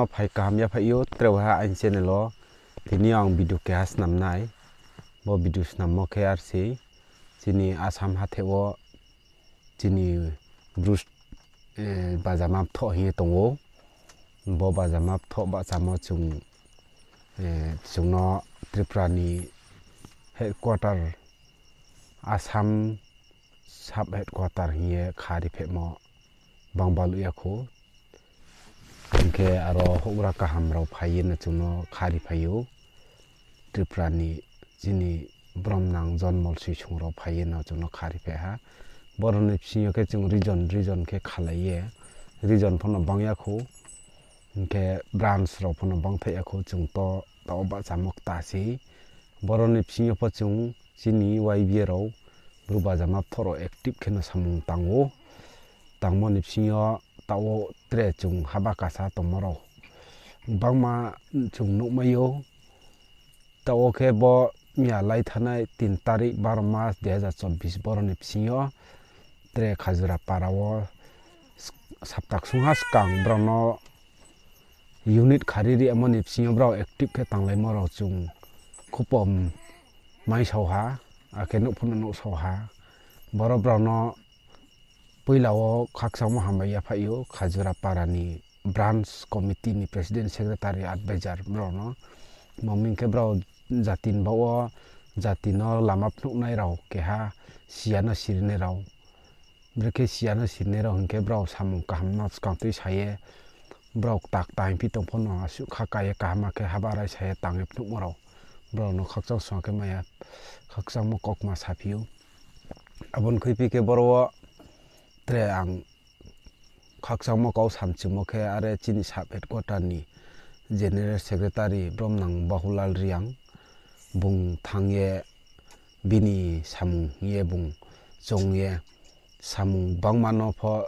no phai kam ya phai yo treu ha an channel lo tini ang video ke has nam nai bo video snam mo ke ar se chini asam ha theo chini bruce bajama tho hi tongo bo bajama tho ba chamo chung chungno Tripura ni headquarter Assam sub headquarter hi khari phe mo bangbalu yakho ke aro hogra kaham rau phai na chungno khari phayo Tripura ni chini bromnang jonmol sui chung rau phai na chungno khari phe ha boroni psinyo ke chung region ke khalaiye region phono bangyakho ke branch rau phono bangthai yakho chung to ba chamok ta si boroni psinyo pho chung chini YBA rau bruba jama thoro active kheno samung tango tangmo ni psinyo tawo tre chung haba kasa tomoro bangma chung nukmayo tawo ke bo mia lai thanai 3 tarik 12 mas 2024 boroni psinyo tre khajura parawo saptak sunghas kang brono unit khariri amoni psinyo bro active ke tanglai moro chung khupom mai soha ake nukphun nuk soha boro brono puilao khaksamo hamaya phayo khajura parani branch committee ni president secretary advisor brono momingke bro jatin bawo jatino lama phnuknai rao keha siano sirne rao breke siano sirne rao hingke bro samung kahamna skangtui saye bro tak time pi tongphono asu khakaye kahama ke habarai saye tange phnukmo rao bro no khakchang swake maya khakchang mo kokma saphiyo abon khuipi ke boro tre ang khakchang mo kau samchimo ke are chini sub headquarter ni general secretary bromnang bahulal riang bung thangye bini samung ye bung chongye samung bangmano pho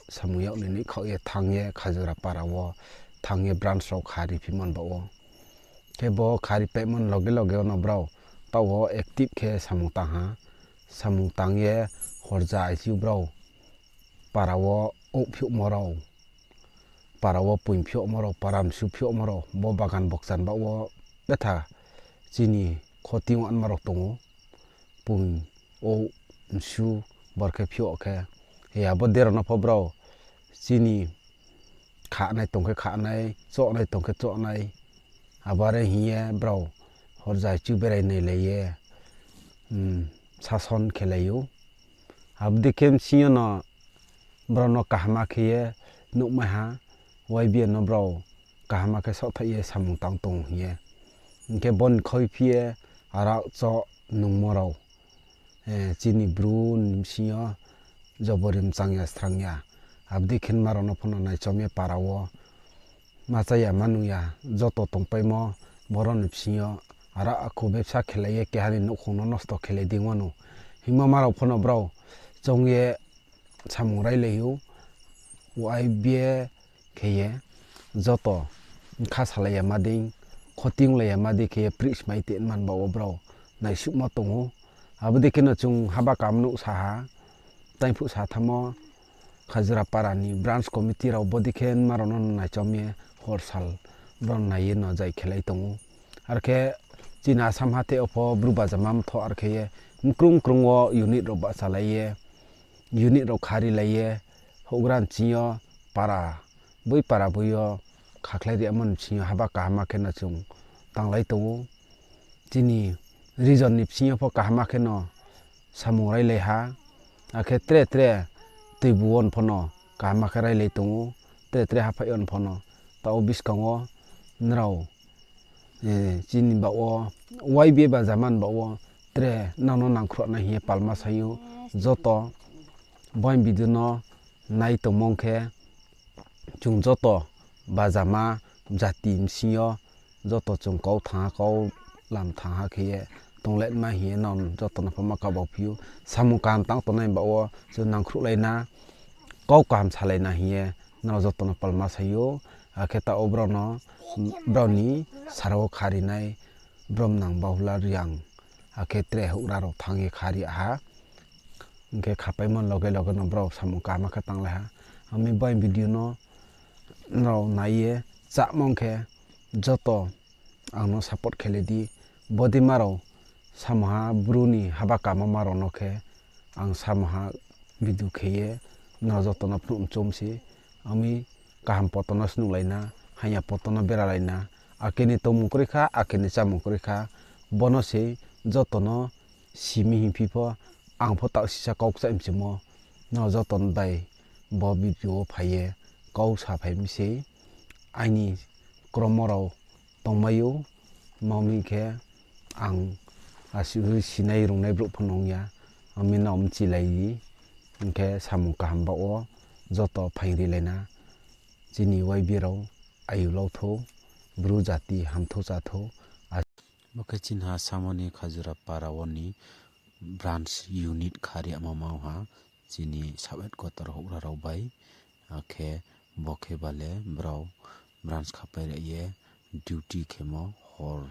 samung yauni ni khoye thangye khajura parawo thangye branch rok khari phimon bawo ke bo khari pemon loge ono bro tawo active ke samung taha samung tangye horja isu bro parawo ophyuk morau parawo puinphyok morau param suphyok morau bo bagan boksan bawo betha chini khoting an marok tongo pun o su barke phyok ke ya bo derona pho bro chini khanai tongke khanai choknai tongke choknai abare hiye bro horjai chu berai nei leye sason khelayo abdi kem siyono bro no kahama khiye nukmaha YBA no bro kahama ke sothaiye samung tang tong hiye ke bon khoi phiye ara cho nungmorau chini bru nimsiyo joborim changya strangya abdi khin marono phono nai chome parawo machaya manuya joto tongpaimo boron psinyo ara akho bebsa khelaye kehani nukhono nosto khelai dingwano himma marok phono bro chongye samung railayo YBA kheye joto kha salaya mading khoting laya madi kheye prix maite man bawo bro nai sukma tongo abudi keno chung haba kamnu saha taiphu sa thamo khajura parani branch committee rao bodi khen marono nai chomye horsal bron nai no jai khelai tongo arke china samhate opho bruba jamam tho arke mkrung wo unit ro ba salaiye unit ro khari laiye hogran chiyo para bui para buyo khaklai amon chiyo haba kahama khena chung tanglai tongo chini region ni psinyo pho kahama kheno samung rai leha akhe tre tuibuon phono kahama kharai le tongo tre haphayon phono tao biskango nrao chini bawo YBA ba zaman bawo tre nano nangkhro na hi palma sayo joto boy biduno nai tomongkhe chung joto bajama jati msinyo joto chung kau thanga kau lam thanga khiye tonglet ma hi non joto na phama ka baphiu samung kam tang tonai bawo chu nangkhru laina kau kam salaina hiye na joto na palma sayo akheta obrono browni saro khari nai bromnang bahula riang akhetre hura ro thangi khari ha ke khapaimon loge no bro samung kama khatang la ami bai video no nai chamong khe joto ang no support kheledi bodima rok samoha bruni haba kama marok no khe ang samoha video kheye no joto no chumsi ami kaham potono snunglaina hanya potono beralaina akini tomung korikha akini chamung korikha bono se joto no simi himphifo ang pho tak sisa kok cha imsimo no joton bai bo video phaye kau sa phaimisi aini kromo rok tongmayo mami khe ang asibu sinai rungnai borok pho nongya ami nom chilai hingkhe samung kaham ba o joto phairi laina chini waibi rok ayuklok bru jati hamthok chathok bo khe chinha samoni khajura para oni branch unit khari amamauha chini sub headquarter hokra rok bai khe bo khe bale borok branch khapai ye duty khemo hor.